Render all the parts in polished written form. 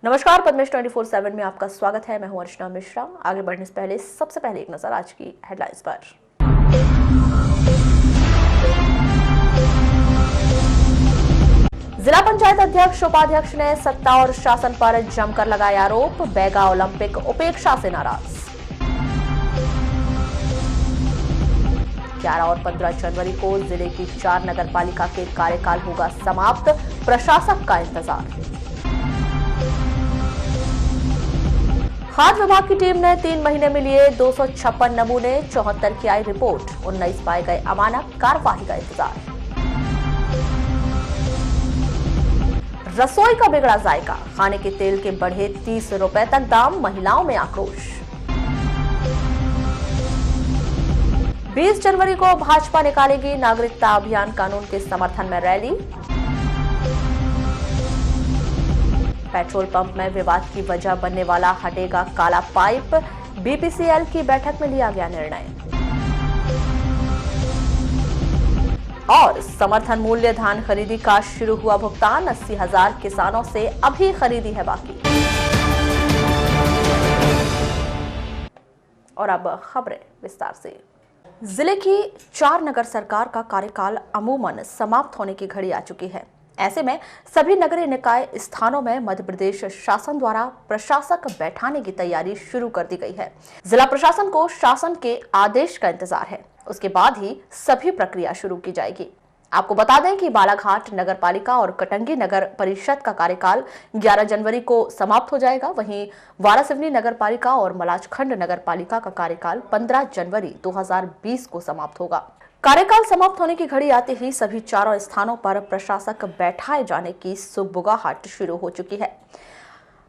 नमस्कार, पद्मेश 24/7 में आपका स्वागत है। मैं हूं अर्चना मिश्रा। आगे बढ़ने से पहले सबसे पहले एक नजर आज की हेडलाइंस पर। जिला पंचायत अध्यक्ष उपाध्यक्ष ने सत्ता और शासन पर जमकर लगाए आरोप। बैगा ओलंपिक उपेक्षा से नाराज। 11 और 15 जनवरी को जिले की 4 नगरपालिका के कार्यकाल होगा समाप्त। प्रशासक का इंतजार। खाद्य विभाग की टीम ने 3 महीने में लिए 256 नमूने। 74 की आई रिपोर्ट। 19 पाए गए अमानक। कार्यवाही का इंतजार। रसोई का बिगड़ा जायका। खाने के तेल के बढ़े 30 रुपए तक दाम। महिलाओं में आक्रोश। 20 जनवरी को भाजपा निकालेगी नागरिकता अभियान कानून के समर्थन में रैली। पेट्रोल पंप में विवाद की वजह बनने वाला हटेगा काला पाइप। बीपीसीएल की बैठक में लिया गया निर्णय। और समर्थन मूल्य धान खरीदी का शुरू हुआ भुगतान। 80,000 किसानों से अभी खरीदी है बाकी। और अब खबरें विस्तार से। जिले की 4 नगर सरकार का कार्यकाल अमूमन समाप्त होने की घड़ी आ चुकी है। ऐसे में सभी नगरीय निकाय स्थानों में मध्य प्रदेश शासन द्वारा प्रशासक बैठाने की तैयारी शुरू कर दी गई है। जिला प्रशासन को शासन के आदेश का इंतजार है। उसके बाद ही सभी प्रक्रिया शुरू की जाएगी। आपको बता दें कि बालाघाट नगरपालिका और कटंगी नगर परिषद का कार्यकाल 11 जनवरी को समाप्त हो जाएगा। वहीं वारासिवनी नगरपालिका और मलाजखंड नगरपालिका का कार्यकाल 15 जनवरी 2020 को समाप्त होगा। कार्यकाल समाप्त होने की घड़ी आते ही सभी 4 स्थानों पर प्रशासक बैठाए जाने की सुगबुगाहट शुरू हो चुकी है।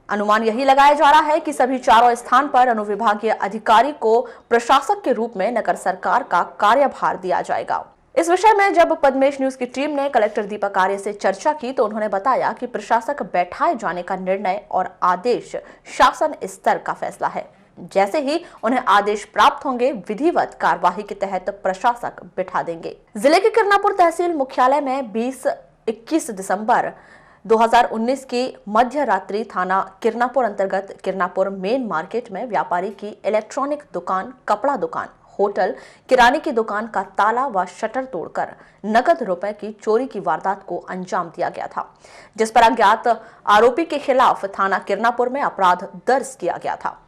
अनुमान यही लगाया जा रहा है कि सभी 4 स्थान पर अनुविभागीय अधिकारी को प्रशासक के रूप में नगर सरकार का कार्यभार दिया जाएगा। इस विषय में जब पद्मेश न्यूज की टीम ने कलेक्टर दीपक आर्य से चर्चा की तो उन्होंने बताया कि प्रशासक बैठाए जाने का निर्णय और आदेश शासन स्तर का फैसला है। जैसे ही उन्हें आदेश प्राप्त होंगे विधिवत कार्यवाही के तहत प्रशासक बिठा देंगे। जिले के किरनापुर तहसील मुख्यालय में 20-21 दिसंबर 2019 की मध्य रात्रि थाना किरनापुर अंतर्गत किरनापुर मेन मार्केट में व्यापारी की इलेक्ट्रॉनिक दुकान, कपड़ा दुकान, होटल, किराने की दुकान का ताला व शटर तोड़कर नगद रुपए की चोरी की वारदात को अंजाम दिया गया था, जिस पर अज्ञात आरोपी के खिलाफ थाना किरनापुर में अपराध दर्ज किया गया था।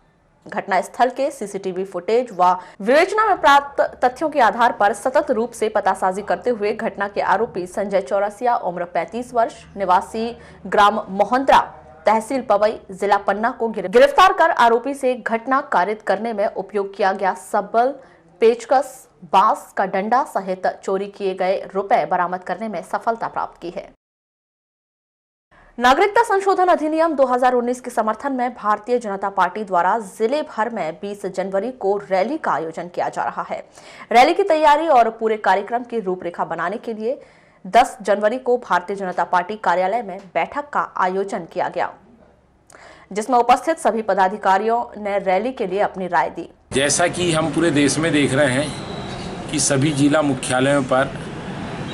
घटना स्थल के सीसीटीवी फुटेज व विवेचना में प्राप्त तथ्यों के आधार पर सतत रूप से पतासाजी करते हुए घटना के आरोपी संजय चौरसिया, उम्र 35 वर्ष, निवासी ग्राम मोहंद्रा, तहसील पवई, जिला पन्ना को गिरफ्तार कर आरोपी से घटना कारित करने में उपयोग किया गया सबल, पेचकस, बांस का डंडा सहित चोरी किए गए रुपए बरामद करने में सफलता प्राप्त की है। नागरिकता संशोधन अधिनियम 2019 के समर्थन में भारतीय जनता पार्टी द्वारा जिले भर में 20 जनवरी को रैली का आयोजन किया जा रहा है। रैली की तैयारी और पूरे कार्यक्रम की रूपरेखा बनाने के लिए 10 जनवरी को भारतीय जनता पार्टी कार्यालय में बैठक का आयोजन किया गया, जिसमें उपस्थित सभी पदाधिकारियों ने रैली के लिए अपनी राय दी। जैसा कि हम पूरे देश में देख रहे हैं कि सभी जिला मुख्यालयों पर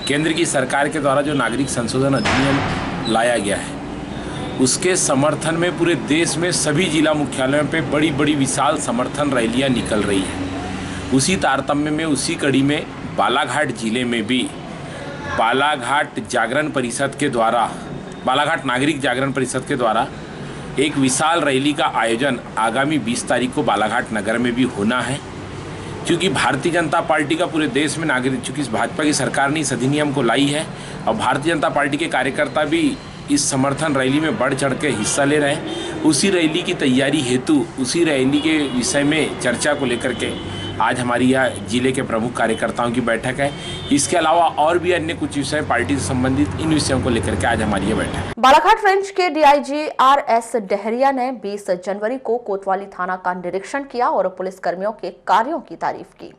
केंद्र की सरकार के द्वारा जो नागरिक संशोधन अधिनियम लाया गया है उसके समर्थन में पूरे देश में सभी जिला मुख्यालयों पे बड़ी बड़ी विशाल समर्थन रैलियां निकल रही हैं। उसी तारतम्य में उसी कड़ी में बालाघाट जिले में भी बालाघाट जागरण परिषद के द्वारा बालाघाट नागरिक जागरण परिषद के द्वारा एक विशाल रैली का आयोजन आगामी 20 तारीख को बालाघाट नगर में भी होना है। क्योंकि भारतीय जनता पार्टी का पूरे देश में नागरिक, चूँकि भाजपा की सरकार ने इस अधिनियम को लाई है और भारतीय जनता पार्टी के कार्यकर्ता भी इस समर्थन रैली में बढ़ चढ़ के हिस्सा ले रहे हैं। उसी रैली की तैयारी हेतु, उसी रैली के विषय में चर्चा को लेकर के आज हमारी यहाँ जिले के प्रमुख कार्यकर्ताओं की बैठक है। इसके अलावा और भी अन्य कुछ विषय पार्टी से संबंधित, इन विषयों को लेकर के आज हमारी ये बैठक है। बालाघाट रेंज के डीआईजी आरएस डहरिया ने 20 जनवरी को कोतवाली थाना का निरीक्षण किया और पुलिस कर्मियों के कार्यों की तारीफ की।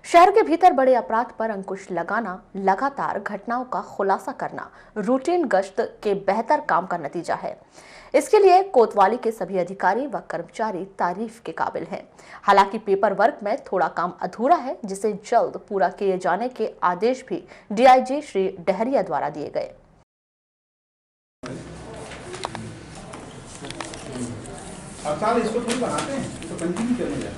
शहर के भीतर बड़े अपराध पर अंकुश लगाना, लगातार घटनाओं का खुलासा करना रूटीन गश्त के बेहतर काम का नतीजा है। इसके लिए कोतवाली के सभी अधिकारी व कर्मचारी तारीफ के काबिल हैं। हालांकि पेपर वर्क में थोड़ा काम अधूरा है, जिसे जल्द पूरा किए जाने के आदेश भी डीआईजी श्री डहरिया द्वारा दिए गए। अब साल इसको थोड़ी बनाते हैं, तो कंटिन्यू चले जाए।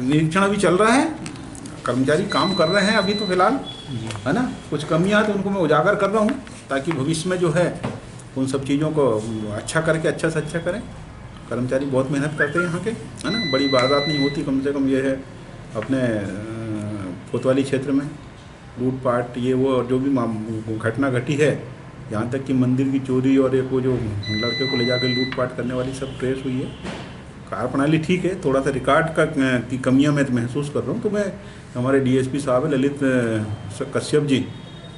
निरीक्षण अभी चल रहा है, कर्मचारी काम कर रहे हैं अभी तो फिलहाल, है ना। कुछ कमियां तो उनको मैं उजागर कर रहा हूँ, ताकि भविष्य में जो है उन सब चीज़ों को अच्छा करके अच्छा से अच्छा करें। कर्मचारी बहुत मेहनत करते हैं यहाँ के, है ना। बड़ी वारदात नहीं होती, कम से कम ये है अपने कोतवाली क्षेत्र में लूटपाट ये वो जो भी घटना घटी है, यहाँ तक कि मंदिर की चोरी और एक वो जो लड़के को ले जाकर लूटपाट करने वाली सब ट्रेस हुई है। कार्य प्रणाली ठीक है, थोड़ा सा रिकॉर्ड की कमियां मैं महसूस कर रहा हूँ। तो मैं हमारे डीएसपी साहब है ललित कश्यप जी,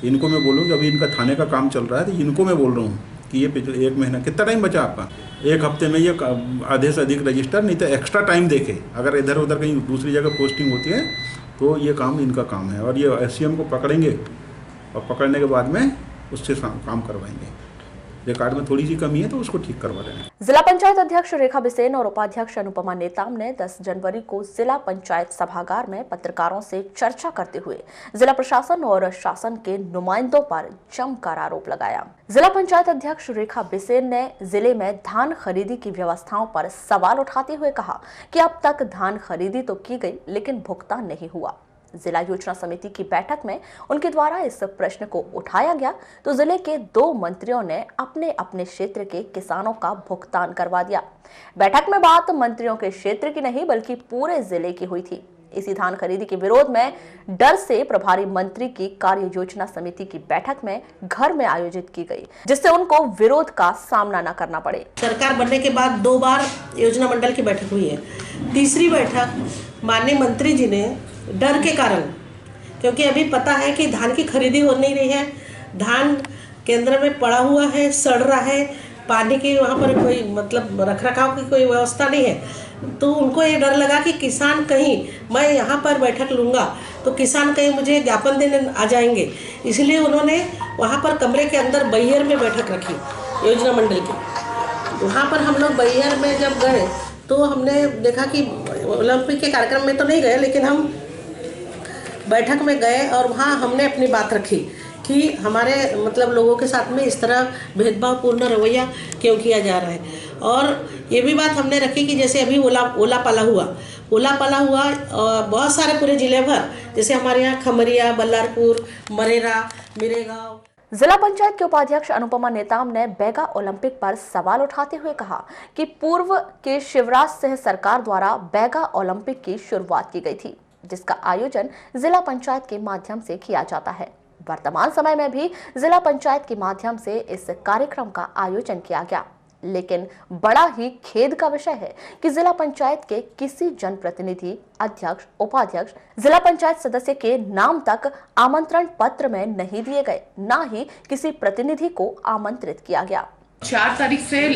इनको मैं बोलूँ कि अभी इनका थाने का काम चल रहा है, तो इनको मैं बोल रहा हूँ कि ये पिछले 1 महीना कितना टाइम बचा आपका, 1 हफ्ते में ये आधे से अधिक रजिस्टर, नहीं तो एक्स्ट्रा टाइम देखे। अगर इधर उधर कहीं दूसरी जगह पोस्टिंग होती है तो ये काम इनका काम है, और ये एससीएम को पकड़ेंगे और पकड़ने के बाद में उससे काम करवाएंगे। रिकॉर्ड में थोड़ी सी कमी है तो उसको ठीक करवा देंगे। जिला पंचायत अध्यक्ष रेखा बिसेन और उपाध्यक्ष अनुपमा नेताम ने 10 जनवरी को जिला पंचायत सभागार में पत्रकारों से चर्चा करते हुए जिला प्रशासन और शासन के नुमाइंदों पर जमकर आरोप लगाया। जिला पंचायत अध्यक्ष रेखा बिसेन ने जिले में धान खरीदी की व्यवस्थाओं पर सवाल उठाते हुए कहा कि अब तक धान खरीदी तो की गई, लेकिन भुगतान नहीं हुआ। जिला योजना समिति की बैठक में उनके द्वारा इस प्रश्न को उठाया गया तो जिले के 2 मंत्रियों ने अपने अपने क्षेत्र के किसानों का भुगतान करवा दिया। बैठक में बात मंत्रियों के क्षेत्र की नहीं बल्कि पूरे जिले की हुई थी। इसी धान खरीदी के विरोध में डर से प्रभारी मंत्री की कार्य योजना समिति की बैठक में घर में आयोजित की गई, जिससे उनको विरोध का सामना न करना पड़े। सरकार बनने के बाद 2 बार योजना मंडल की बैठक हुई है। तीसरी बैठक माननीय मंत्री जी ने डर के कारण, क्योंकि अभी पता है कि धान की खरीदी हो नहीं रही है, धान केंद्र में पड़ा हुआ है, सड़ रहा है, पानी की वहाँ पर कोई मतलब रखरखाव की कोई व्यवस्था नहीं है, तो उनको ये डर लगा कि किसान कहीं मैं यहाँ पर बैठक लूँगा तो किसान कहीं मुझे ज्ञापन देने आ जाएंगे, इसलिए उन्होंने वहाँ पर कमरे के अंदर बैहर में बैठक रखी योजना मंडल की। वहाँ पर हम लोग बैहर में जब गए तो हमने देखा कि ओलंपिक के कार्यक्रम में तो नहीं गए, लेकिन हम बैठक में गए और वहाँ हमने अपनी बात रखी कि हमारे मतलब लोगों के साथ में इस तरह भेदभावपूर्ण रवैया क्यों किया जा रहा है। और ये भी बात हमने रखी कि जैसे अभी ओला पाला हुआ बहुत सारे पूरे जिले भर, जैसे हमारे यहाँ खमरिया, बल्लारपुर, मरेरा, मिरेगांव। जिला पंचायत के उपाध्यक्ष अनुपमा नेताम ने बैगा ओलंपिक पर सवाल उठाते हुए कहा कि पूर्व के शिवराज सिंह सरकार द्वारा बैगा ओलंपिक की शुरुआत की गई थी, जिसका आयोजन जिला पंचायत के माध्यम से किया जाता है। वर्तमान समय में भी जिला पंचायत के माध्यम से इस कार्यक्रम का आयोजन किया गया, लेकिन बड़ा ही खेद का विषय है कि जिला पंचायत के किसी जनप्रतिनिधि, अध्यक्ष, उपाध्यक्ष, जिला पंचायत सदस्य के नाम तक आमंत्रण पत्र में नहीं दिए गए, ना ही किसी प्रतिनिधि को आमंत्रित किया गया। 4 तारीख से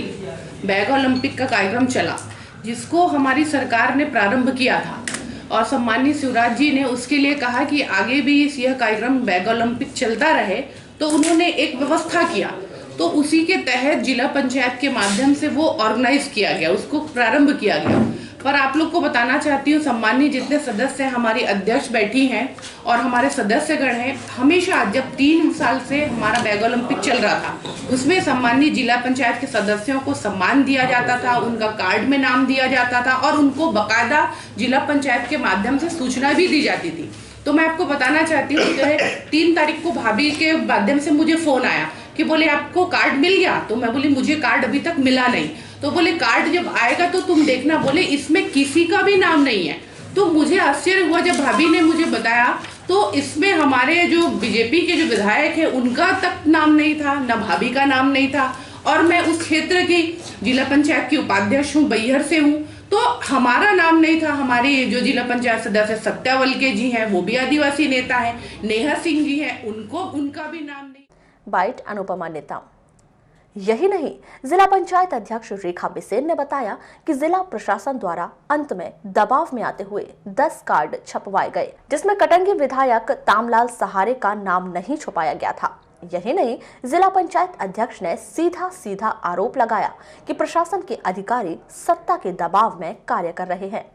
बैगा ओलंपिक का कार्यक्रम चला, जिसको हमारी सरकार ने प्रारंभ किया था और सम्मानित शिवराज जी ने उसके लिए कहा कि आगे भी यह कार्यक्रम बैगा ओलंपिक चलता रहे, तो उन्होंने एक व्यवस्था किया। तो उसी के तहत जिला पंचायत के माध्यम से वो ऑर्गेनाइज किया गया, उसको प्रारंभ किया गया। पर आप लोग को बताना चाहती हूँ, सम्मानित जितने सदस्य हमारी अध्यक्ष बैठी हैं और हमारे सदस्यगण हैं, हमेशा जब 3 साल से हमारा बैगा ओलंपिक चल रहा था, उसमें सम्मानित जिला पंचायत के सदस्यों को सम्मान दिया जाता था, उनका कार्ड में नाम दिया जाता था और उनको बाकायदा जिला पंचायत के माध्यम से सूचना भी दी जाती थी। तो मैं आपको बताना चाहती हूँ, जो है 3 तारीख को भाभी के माध्यम से मुझे फोन आया कि बोले आपको कार्ड मिल गया। तो मैं बोली मुझे कार्ड अभी तक मिला नहीं। तो बोले कार्ड जब आएगा तो तुम देखना, बोले इसमें किसी का भी नाम नहीं है। तो मुझे आश्चर्य हुआ जब भाभी ने मुझे बताया, तो इसमें हमारे जो बीजेपी के जो विधायक है उनका तक नाम नहीं था, न भाभी का नाम नहीं था। और मैं उस क्षेत्र की जिला पंचायत की उपाध्यक्ष हूँ, बैहर से हूँ, तो हमारा नाम नहीं था। हमारे जो जिला पंचायत सदस्य सत्यावल के जी हैं, वो भी आदिवासी नेता हैं, नेहर सिंह जी हैं, उनका भी नाम नहीं। बाइट अनुपमा नेताम। यही नहीं, जिला पंचायत अध्यक्ष रेखा बिसेन ने बताया कि जिला प्रशासन द्वारा अंत में दबाव में आते हुए 10 कार्ड छपवाए गए, जिसमें कटंगी विधायक तामलाल सहारे का नाम नहीं छुपाया गया था। यही नहीं, जिला पंचायत अध्यक्ष ने सीधा आरोप लगाया कि प्रशासन के अधिकारी सत्ता के दबाव में कार्य कर रहे हैं।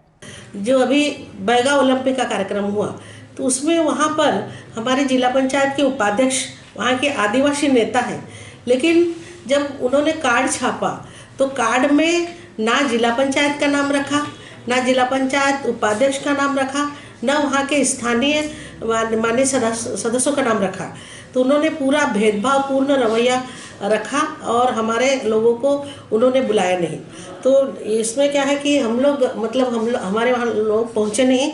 जो अभी बैगा ओलंपिक का कार्यक्रम हुआ, तो उसमें वहाँ पर हमारे जिला पंचायत के उपाध्यक्ष वहाँ के आदिवासी नेता हैं, लेकिन जब उन्होंने कार्ड छापा तो कार्ड में ना जिला पंचायत का नाम रखा, ना जिला पंचायत उपाध्यक्ष का नाम रखा, ना वहाँ के स्थानीय माननीय सदस्यों का नाम रखा। तो उन्होंने पूरा भेदभावपूर्ण रवैया रखा और हमारे लोगों को उन्होंने बुलाया नहीं। तो इसमें क्या है कि हम लोग हमारे वहाँ लोग पहुँचे नहीं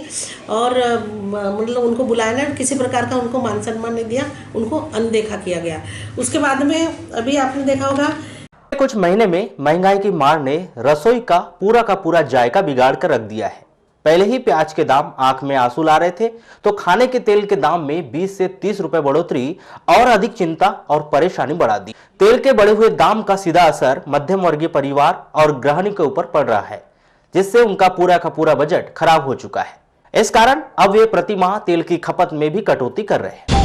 और मतलब उनको बुलाया नहीं, किसी प्रकार का उनको मान सम्मान नहीं दिया, उनको अनदेखा किया गया। उसके बाद में अभी आपने देखा होगा कुछ महीने में महंगाई की मार ने रसोई का पूरा जायका बिगाड़ कर रख दिया है। पहले ही प्याज के दाम आंख में आंसू ला रहे थे तो खाने के तेल के दाम में 20 से 30 रुपए बढ़ोतरी और अधिक चिंता और परेशानी बढ़ा दी। तेल के बढ़े हुए दाम का सीधा असर मध्यम वर्गीय परिवार और गृहिणी के ऊपर पड़ रहा है, जिससे उनका पूरा बजट खराब हो चुका है। इस कारण अब वे प्रति माह तेल की खपत में भी कटौती कर रहे हैं।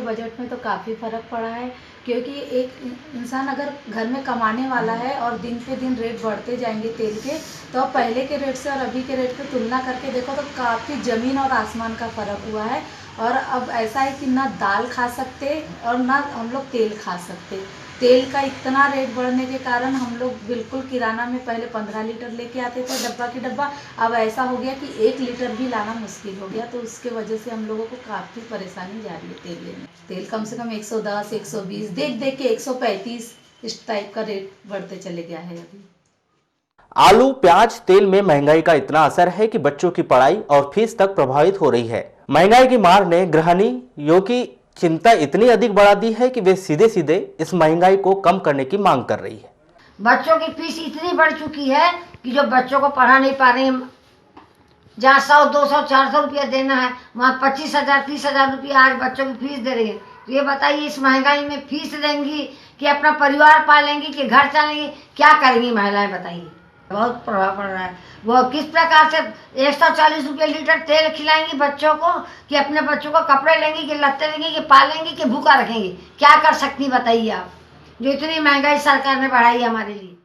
बजट में तो काफ़ी फ़र्क पड़ा है, क्योंकि एक इंसान अगर घर में कमाने वाला है और दिन पे दिन रेट बढ़ते जाएंगे तेल के, तो अब पहले के रेट से और अभी के रेट पे तुलना करके देखो तो काफ़ी ज़मीन और आसमान का फ़र्क हुआ है। और अब ऐसा है कि ना दाल खा सकते और ना हम लोग तेल खा सकते। तेल का इतना रेट बढ़ने के कारण हम लोग बिल्कुल किराना में पहले 15 लीटर लेके आते थे डब्बा की डब्बा, अब ऐसा हो गया कि 1 लीटर भी लाना मुश्किल हो गया। तो उसके वजह से हम लोगों को काफ़ी परेशानी जा रही है तेल लेने। तेल कम से कम 110, 120 देख के 135 इस टाइप का रेट बढ़ते चले गया है अभी। आलू, प्याज, तेल में महंगाई का इतना असर है कि बच्चों की पढ़ाई और फीस तक प्रभावित हो रही है। महंगाई की मार ने गृहिणियों की चिंता इतनी अधिक बढ़ा दी है कि वे सीधे इस महंगाई को कम करने की मांग कर रही है। बच्चों की फीस इतनी बढ़ चुकी है कि जो बच्चों को पढ़ा नहीं पा रहे हैं, जहाँ 100, 200, 400 रुपया देना है वहाँ 25,000, 30,000 रुपया आज बच्चों की फीस दे रही है। तो ये बताइए, इस महंगाई में फीस देंगी कि अपना परिवार पालेंगी कि घर चलेंगी, क्या करेंगी महिलाएं बताइए। बहुत प्रभाव पड़ रहा है। वो किस प्रकार से 140 रुपये लीटर तेल खिलाएंगी बच्चों को कि अपने बच्चों को कपड़े लेंगी कि लत्ते लेंगी कि पालेंगी कि भूखा रखेंगी, क्या कर सकती बताइए आप, जो इतनी महंगाई सरकार ने बढ़ाई है हमारे लिए।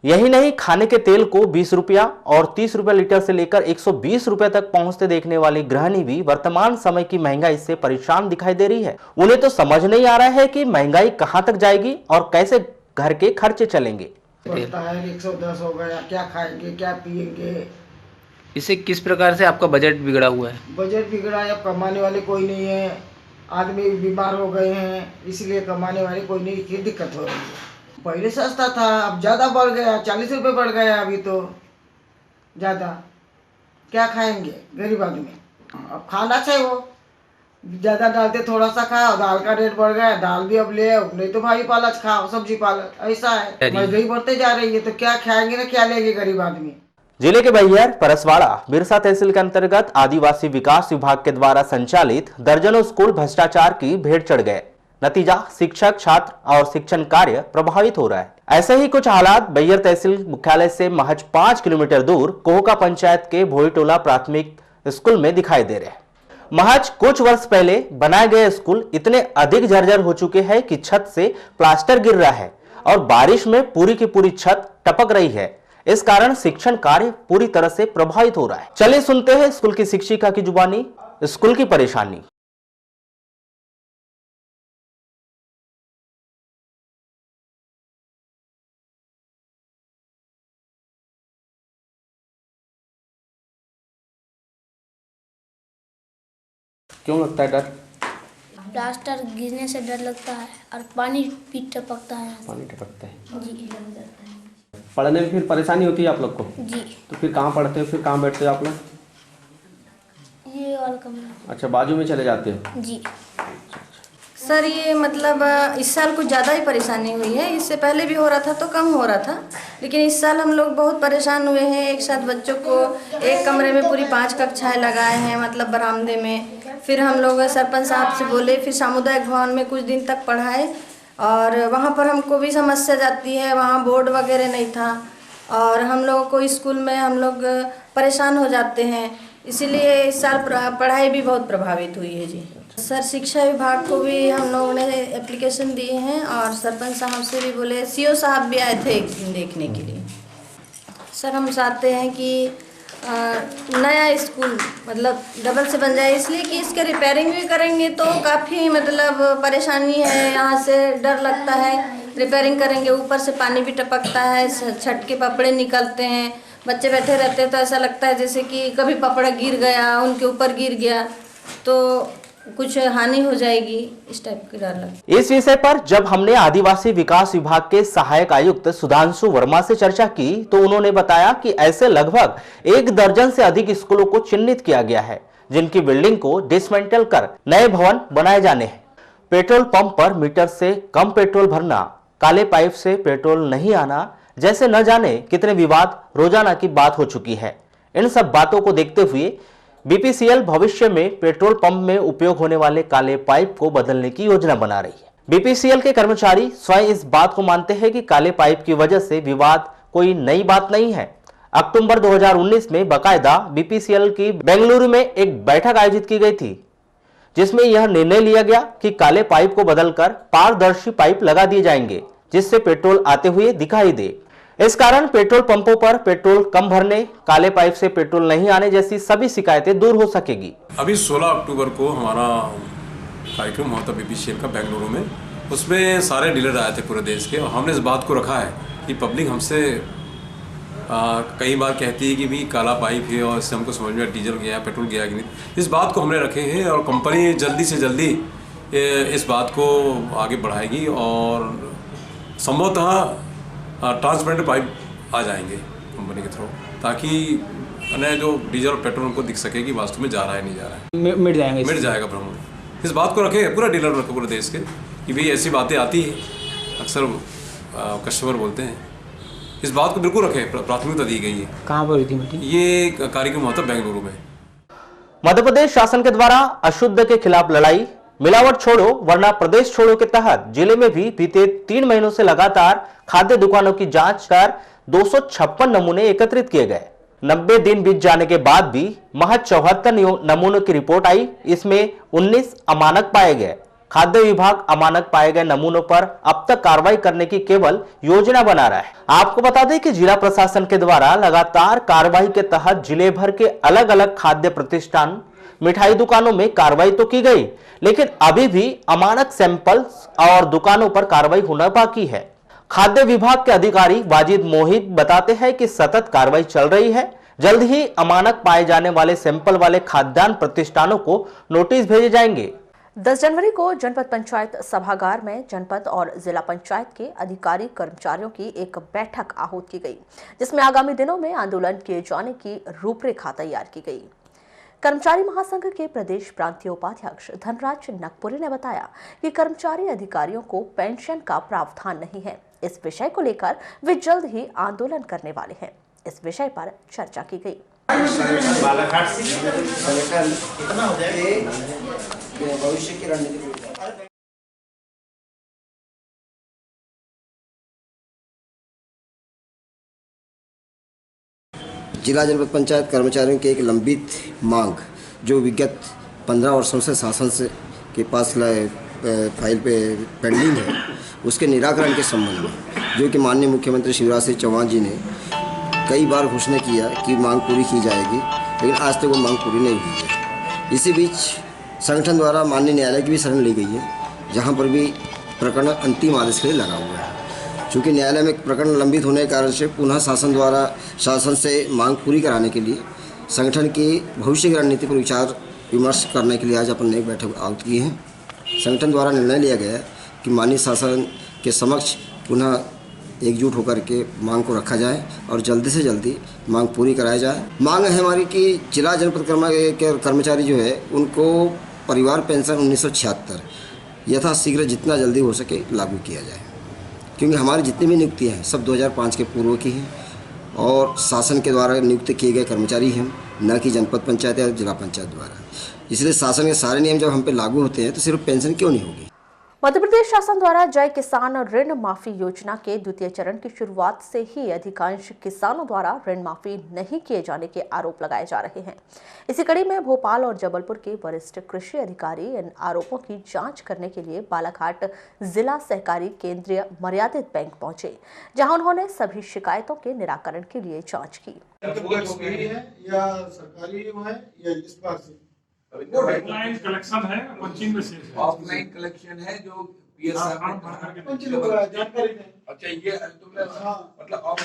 यही नहीं, खाने के तेल को 20 रुपया और 30 रुपया लीटर से लेकर 120 रुपए तक पहुंचते देखने वाली गृहिणी भी वर्तमान समय की महंगाई से परेशान दिखाई दे रही है। उन्हें तो समझ नहीं आ रहा है कि महंगाई कहां तक जाएगी और कैसे घर के खर्चे चलेंगे। बढ़ता है, 110 हो गया, क्या खाएंगे क्या पिएंगे। इससे किस प्रकार से आपका बजट बिगड़ा हुआ है? बजट बिगड़ा है, कमाने वाले कोई नहीं है, आदमी बीमार हो गए हैं, इसलिए कमाने वाले कोई नहीं की दिक्कत हो रही है। पहले सस्ता था, अब ज़्यादा बढ़ गया, 40 रुपये बढ़ गया अभी तो ज़्यादा। क्या खाएंगे गरीब आदमी, अब खाना चाहिए, वो ज़्यादा डालते थोड़ा सा खाओ, दाल का रेट बढ़ गया, दाल भी अब ले आओ, नहीं तो भाई पालक खाओ, सब्जी पालक, ऐसा है। महंगाई बढ़ते जा रही है तो क्या खाएंगे ना क्या लेंगे गरीब आदमी। जिले के बहियर, परसवाड़ा, बिरसा तहसील के अंतर्गत आदिवासी विकास विभाग के द्वारा संचालित दर्जनों स्कूल भ्रष्टाचार की भेंट चढ़ गए। नतीजा, शिक्षक, छात्र और शिक्षण कार्य प्रभावित हो रहा है। ऐसे ही कुछ हालात बहियर तहसील मुख्यालय से महज 5 किलोमीटर दूर कोहका पंचायत के भोईटोला प्राथमिक स्कूल में दिखाई दे रहे हैं। महज कुछ वर्ष पहले बनाए गए स्कूल इतने अधिक जर्जर हो चुके हैं कि छत से प्लास्टर गिर रहा है और बारिश में पूरी की पूरी छत टपक रही है। इस कारण शिक्षण कार्य पूरी तरह से प्रभावित हो रहा है। चलिए सुनते हैं स्कूल की शिक्षिका की जुबानी स्कूल की परेशानी। क्यों लगता है डर? प्लास्टर गिरने से डर लगता है और पानी भी टपकता है। पानी टपकता है जी। पढ़ने में फिर परेशानी होती है आप लोग को? जी। तो फिर कहाँ पढ़ते हो, फिर कहाँ बैठते हो आप लोग? ये वाला कमरा। अच्छा, बाजू में चले जाते हो? जी। सर, ये मतलब इस साल कुछ ज़्यादा ही परेशानी हुई है। इससे पहले भी हो रहा था तो कम हो रहा था, लेकिन इस साल हम लोग बहुत परेशान हुए हैं। एक साथ बच्चों को एक कमरे में पूरी 5 कक्षाएं लगाए हैं, मतलब बरामदे में। फिर हम लोग सरपंच साहब से बोले, फिर सामुदायिक भवन में कुछ दिन तक पढ़ाए और वहाँ पर हमको भी समस्या जाती है, वहाँ बोर्ड वगैरह नहीं था और हम लोगों को स्कूल में हम लोग परेशान हो जाते हैं। इसीलिए इस साल पढ़ाई भी बहुत प्रभावित हुई है जी। सर शिक्षा विभाग को भी हम लोगों ने एप्लीकेशन दिए हैं और सरपंच साहब से भी बोले, सीओ साहब भी आए थे एक दिन देखने के लिए। सर हम चाहते हैं कि नया स्कूल मतलब डबल से बन जाए, इसलिए कि इसके रिपेयरिंग भी करेंगे तो काफ़ी मतलब परेशानी है, यहाँ से डर लगता है। रिपेयरिंग करेंगे ऊपर से पानी भी टपकता है, छत के पपड़े निकलते हैं, बच्चे बैठे रहते हैं तो ऐसा लगता है जैसे कि कभी पपड़ा गिर गया, उनके ऊपर गिर गया तो कुछ हानि हो जाएगी, इस टाइप की डर लगती है। इस विषय पर जब हमने आदिवासी विकास विभाग के सहायक आयुक्त सुधांशु वर्मा से चर्चा की तो उन्होंने बताया कि ऐसे लगभग 1 दर्जन से अधिक स्कूलों को चिन्हित किया गया है जिनकी बिल्डिंग को डिसमेंटल कर नए भवन बनाए जाने हैं। पेट्रोल पंप पर मीटर से कम पेट्रोल भरना, काले पाइप से पेट्रोल नहीं आना जैसे न जाने कितने विवाद रोजाना की बात हो चुकी है। इन सब बातों को देखते हुए बीपीसीएल भविष्य में पेट्रोल पंप में उपयोग होने वाले काले पाइप को बदलने की योजना बना रही है। बीपीसीएल के कर्मचारी स्वयं इस बात को मानते हैं कि काले पाइप की वजह से विवाद कोई नई बात नहीं है। अक्टूबर 2019 में बकायदा बीपीसीएल की बेंगलुरु में एक बैठक आयोजित की गई थी जिसमें यह निर्णय लिया गया कि काले पाइप को बदलकर पारदर्शी पाइप लगा दिए जाएंगे जिससे पेट्रोल आते हुए दिखाई दे। इस कारण पेट्रोल पंपों पर पेट्रोल कम भरने, काले पाइप से पेट्रोल नहीं आने जैसी सभी शिकायतें दूर हो सकेगी। अभी 16 अक्टूबर को हमारा कार्यक्रम हुआ था बीपीसीएल का बेंगलुरु में, उसमें सारे डीलर आए थे पूरे देश के और हमने इस बात को रखा है कि पब्लिक हमसे कई बार कहती है कि भी काला पाइप है और इससे हमको समझ में डीजल गया पेट्रोल गया कि नहीं। इस बात को हमने रखे हैं और कंपनी जल्दी से जल्दी इस बात को आगे बढ़ाएगी और संभवतः ट्रांसपेरेंट पाइप आ जाएंगे कंपनी के थ्रू ताकि नए जो डीजल और पेट्रोल उनको दिख सके कि वास्तव में जा रहा है नहीं जा रहा है, मिट जाएगा भ्रम। इस बात को रखें, पूरा डीलर रखे पूरे देश के कि भाई ऐसी बातें आती है, अक्सर कस्टमर बोलते हैं, इस बात को बिल्कुल रखें, प्राथमिकता दी गई है। कहाँ पर हुई थी मीटिंग? ये कार्यक्रम हुआ था बेंगलुरु में। मध्य प्रदेश शासन के द्वारा अशुद्ध के खिलाफ लड़ाई, मिलावट छोड़ो वरना प्रदेश छोड़ो के तहत जिले में भी बीते 3 महीनों से लगातार खाद्य दुकानों की जांच कर 256 नमूने एकत्रित किए गए। 90 दिन बीत जाने के बाद भी महज 74 नमूनों की रिपोर्ट आई। इसमें 19 अमानक पाए गए। खाद्य विभाग अमानक पाए गए नमूनों पर अब तक कार्रवाई करने की केवल योजना बना रहा है। आपको बता दें कि जिला प्रशासन के द्वारा लगातार कार्रवाई के तहत जिले भर के अलग अलग खाद्य प्रतिष्ठान, मिठाई दुकानों में कार्रवाई तो की गई, लेकिन अभी भी अमानक सैंपल्स और दुकानों पर कार्रवाई होना बाकी है। खाद्य विभाग के अधिकारी वाजिद मोहित बताते हैं कि सतत कार्रवाई चल रही है। जल्द ही अमानक पाए जाने वाले सैंपल वाले खाद्यान्न प्रतिष्ठानों को नोटिस भेजे जाएंगे। 10 जनवरी को जनपद पंचायत सभागार में जनपद और जिला पंचायत के अधिकारी कर्मचारियों की एक बैठक आहूत की गई, जिसमें आगामी दिनों में आंदोलन किए जाने की रूपरेखा तैयार की गई। कर्मचारी महासंघ के प्रदेश प्रांतीय उपाध्यक्ष धनराज नकपुरे ने बताया कि कर्मचारी अधिकारियों को पेंशन का प्रावधान नहीं है। इस विषय को लेकर वे जल्द ही आंदोलन करने वाले हैं। इस विषय पर चर्चा की गई। भविष्य की रणनीति जिला जनपद पंचायत कर्मचारियों की एक लंबित मांग जो विगत 15 वर्षों से शासन से के पास फाइल पे पेंडिंग है, उसके निराकरण के संबंध में जो कि माननीय मुख्यमंत्री शिवराज सिंह चौहान जी ने कई बार घोषणा किया कि मांग पूरी की जाएगी, लेकिन आज तक वो मांग पूरी नहीं हुई है। इसी बीच संगठन द्वारा माननीय न्यायालय की भी शरण ली गई है, जहाँ पर भी प्रकरण अंतिम आदेश के लिए लगा हुआ है। चूँकि न्यायालय में प्रकरण लंबित होने के कारण से पुनः शासन से मांग पूरी कराने के लिए संगठन की भविष्य की रणनीति पर विचार विमर्श करने के लिए आज अपन ने एक बैठक आयोजित की है। संगठन द्वारा निर्णय लिया गया है कि माननीय शासन के समक्ष पुनः एकजुट होकर के मांग को रखा जाए और जल्दी से जल्दी मांग पूरी कराया जाए। मांग है हमारी कि जिला जनपद के कर्मचारी जो है उनको परिवार पेंशन 1976 यथाशीघ्र जितना जल्दी हो सके लागू किया जाए, क्योंकि हमारी जितनी भी नियुक्तियाँ हैं सब 2005 के पूर्व की हैं और शासन के द्वारा नियुक्त किए गए कर्मचारी हैं, न कि जनपद पंचायत या जिला पंचायत द्वारा। इसलिए शासन के सारे नियम जब हम पे लागू होते हैं तो सिर्फ पेंशन क्यों नहीं होगी। मध्य प्रदेश शासन द्वारा जय किसान ऋण माफी योजना के द्वितीय चरण की शुरुआत से ही अधिकांश किसानों द्वारा ऋण माफी नहीं किए जाने के आरोप लगाए जा रहे हैं। इसी कड़ी में भोपाल और जबलपुर के वरिष्ठ कृषि अधिकारी इन आरोपों की जांच करने के लिए बालाघाट जिला सहकारी केंद्रीय मर्यादित बैंक पहुंचे, जहां उन्होंने सभी शिकायतों के निराकरण के लिए जाँच की। या सरकारी है या इस बार से ऑफलाइन कलेक्शन है, पंचिंग मशीन है, ऑफलाइन कलेक्शन है जो पीएसआर जानकारी नहीं। अच्छा, ये तुमने मतलब ऑफ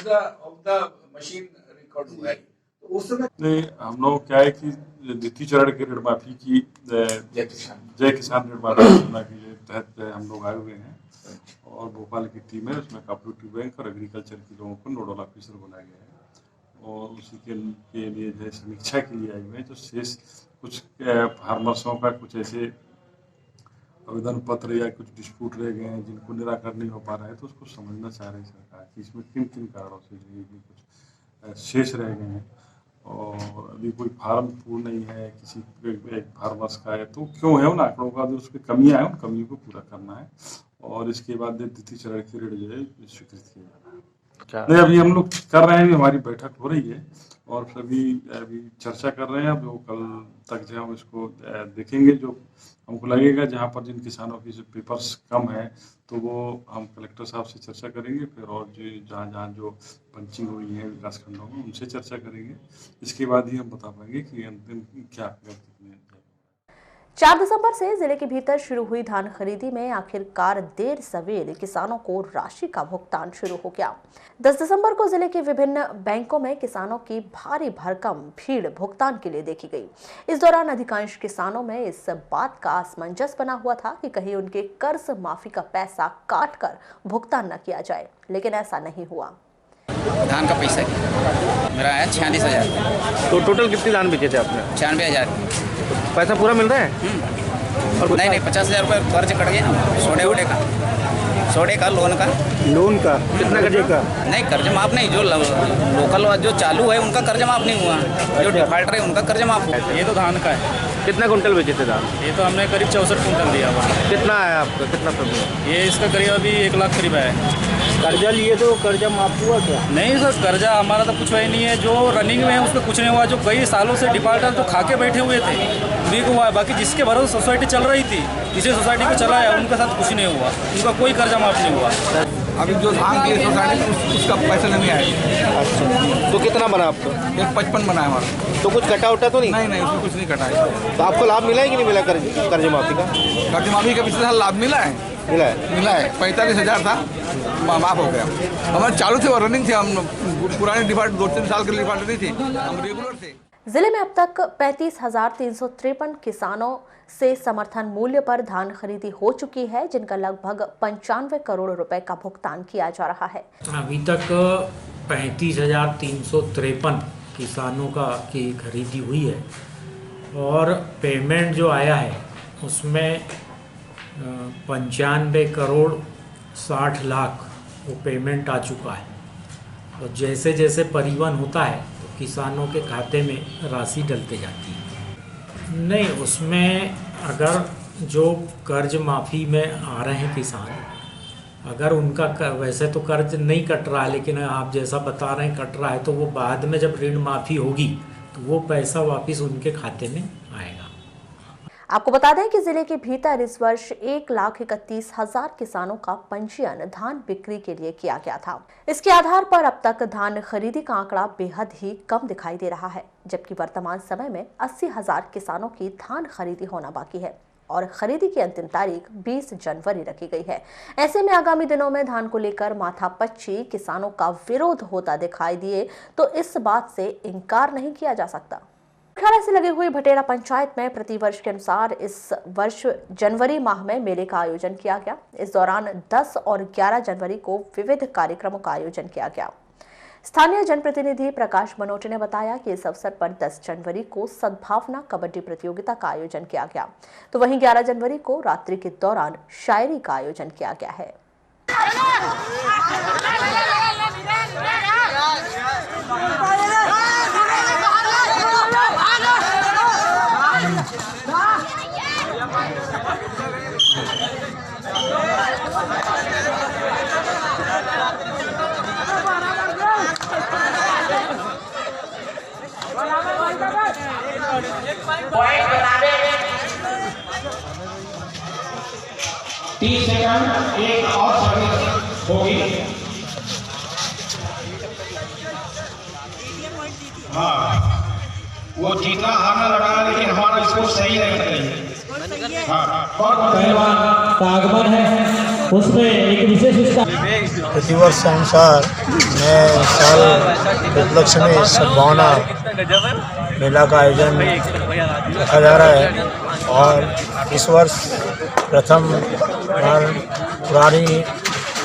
द मशीन रिकॉर्ड हुआ है तो उस समय हम लोग क्या है कि द्वितीय चरण की ऋण माफी की जय किसान ऋण माफी योजना के तहत हम लोग आए हुए हैं और भोपाल की टीम है, उसमें कोऑपरेटिव बैंक और एग्रीकल्चर के लोगों को नोडल ऑफिसर बनाया गया है और उसी के लिए जो है समीक्षा के लिए आए हुए हैं। तो शेष कुछ फार्मर्सों का कुछ ऐसे आवेदन पत्र या कुछ डिस्प्यूट रह गए हैं जिनको निराकरण नहीं हो पा रहा है, तो उसको समझना चाह रही सरकार कि इसमें किन किन कारणों से कुछ शेष रह गए हैं और अभी कोई फार्म पूर्ण नहीं है किसी एक फार्मर्स का है, तो क्यों है उन आंकड़ों का जो उसकी कमियाँ हैं उन कमियों को पूरा करना है और इसके बाद द्वितीय चरण की ऋण जो है स्वीकृत किया जाना है। नहीं, अभी हम लोग कर रहे हैं, हमारी बैठक हो रही है और सभी अभी चर्चा कर रहे हैं। अब वो कल तक जो हम इसको देखेंगे, जो हमको लगेगा जहाँ पर जिन किसानों की पेपर्स कम है तो वो हम कलेक्टर साहब से चर्चा करेंगे, फिर और जो जहाँ जो पंचिंग हुई है विकास खंडों में उनसे चर्चा करेंगे। इसके बाद ही हम बता पाएंगे कि अंतिम क्या कितने। 4 दिसंबर से जिले के भीतर शुरू हुई धान खरीदी में आखिरकार देर सवेर किसानों को राशि का भुगतान शुरू हो गया। 10 दिसंबर को जिले के विभिन्न बैंकों में किसानों की भारी भरकम भीड़ भुगतान के लिए देखी गई। इस दौरान अधिकांश किसानों में इस बात का असमंजस बना हुआ था कि कहीं उनके कर्ज माफी का पैसा काट कर भुगतान न किया जाए, लेकिन ऐसा नहीं हुआ। धान का पैसा मेरा आया 46,000। तो टोटल कितने धान बेचे थे आपने? 96,000। पैसा पूरा मिल रहा है? और नहीं 50,000 रुपये कर्ज कट गया ना, सोडे का लोन का कितना कर्जे का? नहीं, कर्ज माफ नहीं, जो लोकल जो चालू है उनका कर्ज माफ नहीं हुआ, जो डिफॉल्टर है उनका कर्ज माफ हुआ। ये तो धान का है। कितना कुंटल बेचे थे धान? ये तो हमने करीब 64 कुंटल दिया हुआ। कितना आया आपका? कितना प्रॉफिट? ये इसका करीब अभी 1 लाख करीब है। कर्जा लिए तो कर्जा माफ हुआ क्या? नहीं सर, कर्जा हमारा तो कुछ ही नहीं है, जो रनिंग में है उस पर कुछ नहीं हुआ। जो कई सालों से डिफॉल्टर तो खा के बैठे हुए थे उन्हीं को हुआ है, बाकी जिसके भरोसे सोसाइटी चल रही थी इसी सोसाइटी को चलाया, उनके साथ कुछ नहीं हुआ, उनका कोई कर्जा माफ नहीं हुआ। अभी जो धान की सोसाइटी उसका पैसा नहीं आया। अच्छा, तो कितना बना आपको? 55 बना है हमारा। तो कुछ कटा उटा तो नहीं? नहीं, उसमें कुछ नहीं कटा है। तो आपको लाभ मिला है कि नहीं मिला कर्ज माफी का? कर्ज माफी का पिछले साल लाभ मिला है। 45,000 था, माफ हो गया। हमारे चालू थे और रनिंग थे, हम पुराने डिफॉल्ट 2-3 साल के डिफॉल्ट नहीं थे, हम रेगुलर थे। जिले में अब तक 35,353 किसानों से समर्थन मूल्य पर धान खरीदी हो चुकी है, जिनका लगभग 95 करोड़ रुपए का भुगतान किया जा रहा है। अभी तक 35,353 किसानों की खरीदी हुई है और पेमेंट जो आया है उसमें 95 करोड़ 60 लाख वो पेमेंट आ चुका है और जैसे जैसे परिवहन होता है तो किसानों के खाते में राशि डलते जाती है। नहीं, उसमें अगर जो कर्ज माफ़ी में आ रहे हैं किसान, अगर उनका वैसे तो कर्ज नहीं कट रहा है, लेकिन आप जैसा बता रहे हैं कट रहा है, तो वो बाद में जब ऋण माफ़ी होगी तो वो पैसा वापस उनके खाते में आएगा। आपको बता दें कि जिले के भीतर इस वर्ष 1,31,000 किसानों का पंजीयन धान बिक्री के लिए किया गया था। इसके आधार पर अब तक धान खरीदी का आंकड़ा बेहद ही कम दिखाई दे रहा है, जबकि वर्तमान समय में 80,000 किसानों की धान खरीदी होना बाकी है और खरीदी की अंतिम तारीख 20 जनवरी रखी गई है। ऐसे में आगामी दिनों में धान को लेकर माथापच्ची किसानों का विरोध होता दिखाई दिए तो इस बात से इनकार नहीं किया जा सकता। मुख्यालय से लगी हुई भटेरा पंचायत में प्रतिवर्ष के अनुसार इस वर्ष जनवरी माह में मेले का आयोजन किया गया। इस दौरान 10 और 11 जनवरी को विविध कार्यक्रमों का आयोजन किया गया। स्थानीय जनप्रतिनिधि प्रकाश मनोटे ने बताया कि इस अवसर पर 10 जनवरी को सद्भावना कबड्डी प्रतियोगिता का आयोजन किया गया, तो वहीं 11 जनवरी को रात्रि के दौरान शायरी का आयोजन किया गया है। तीस सेकंड एक और सर्विस होगी। हाँ, वो जीतना हारना लड़ा, लेकिन हमारा स्कोर सही नहीं है। हाँ, पहलवान का आगमन है, उसमें एक विशेष प्रतिवर्ष अनुसार नए साल के उपलक्ष्य में सद्भावना मेला का आयोजन रखा जा रहा है और इस वर्ष प्रथम बार